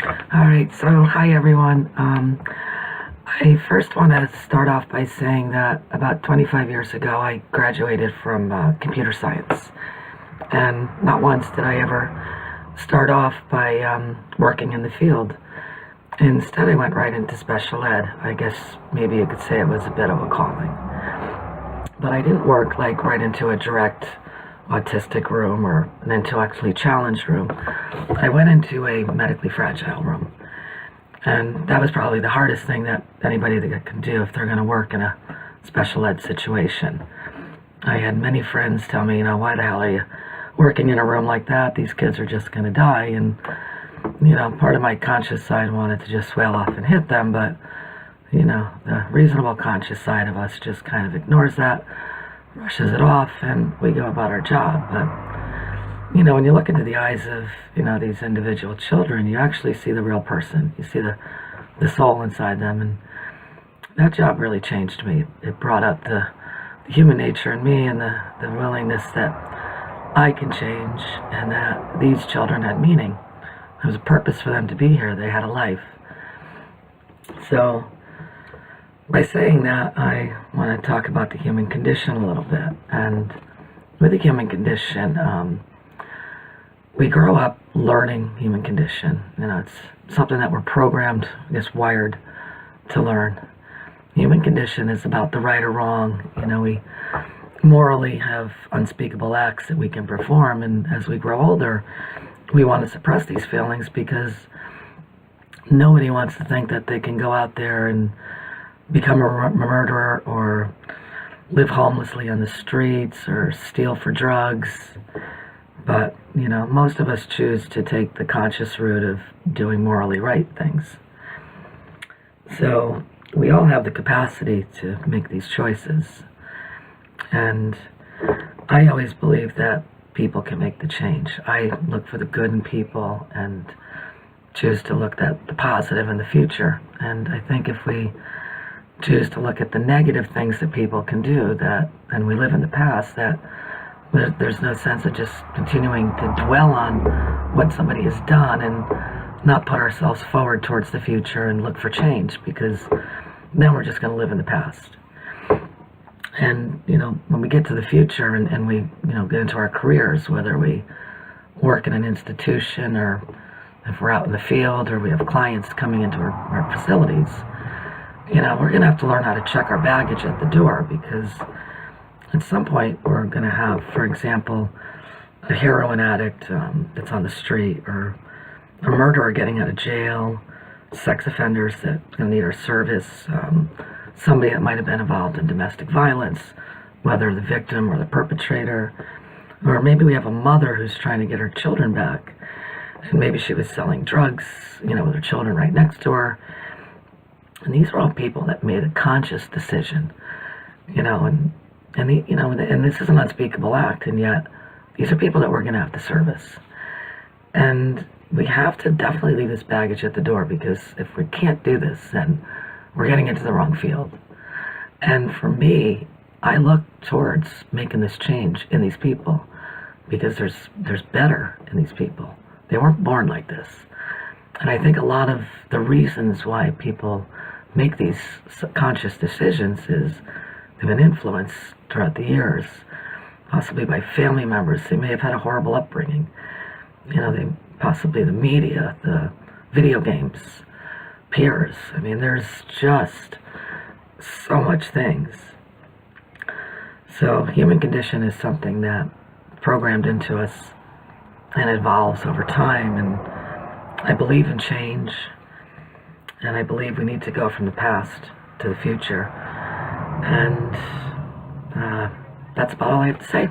Alright, so hi everyone. I first want to start off by saying that about 25 years ago I graduated from computer science. And not once did I ever start off by working in the field. Instead, I went right into special ed. I guess maybe you could say it was a bit of a calling. But I didn't work like right into a direct autistic room or an intellectually challenged room. I went into a medically fragile room. And that was probably the hardest thing that anybody that can do if they're going to work in a special ed situation. I had many friends tell me, why the hell are you working in a room like that? These kids are just going to die. And, part of my conscious side wanted to just swale off and hit them, but, the reasonable conscious side of us just kind of ignores that, brushes it off, and we go about our job. But, when you look into the eyes of, these individual children, you actually see the real person. You see the soul inside them, and that job really changed me. It brought out the human nature in me and the willingness that I can change and that these children had meaning. There was a purpose for them to be here. They had a life. So, by saying that, I want to talk about the human condition a little bit. And with the human condition, we grow up learning human condition. It's something that we're programmed, wired to learn. Human condition is about the right or wrong. We morally have unspeakable acts that we can perform, and as we grow older, we want to suppress these feelings because nobody wants to think that they can go out there and become a murderer or live homelessly on the streets or steal for drugs. But, most of us choose to take the conscious route of doing morally right things. So, we all have the capacity to make these choices. And I always believe that people can make the change. I look for the good in people and choose to look at the positive in the future. And I think if we choose to look at the negative things that people can do, and we live in the past, that there's no sense of just continuing to dwell on what somebody has done and not put ourselves forward towards the future and look for change, because then we're just going to live in the past. And, when we get to the future and we, get into our careers, whether we work in an institution or if we're out in the field or we have clients coming into our facilities, we're going to have to learn how to check our baggage at the door, because at some point we're going to have, for example, a heroin addict that's on the street, or a murderer getting out of jail, sex offenders that are going to need our service, somebody that might have been involved in domestic violence, whether the victim or the perpetrator, or maybe we have a mother who's trying to get her children back, and maybe she was selling drugs, with her children right next to her. And these are all people that made a conscious decision, and this is an unspeakable act, and yet these are people that we're going to have to service. And we have to definitely leave this baggage at the door, because if we can't do this, then we're getting into the wrong field. And for me, I look towards making this change in these people, because there's better in these people. They weren't born like this. And I think a lot of the reasons why people make these subconscious decisions is they've been influenced throughout the years, possibly by family members. They may have had a horrible upbringing. They possibly the media, the video games, peers. There's just so much things. So human condition is something that programmed into us and evolves over time. And I believe in change, and I believe we need to go from the past to the future. And that's about all I have to say.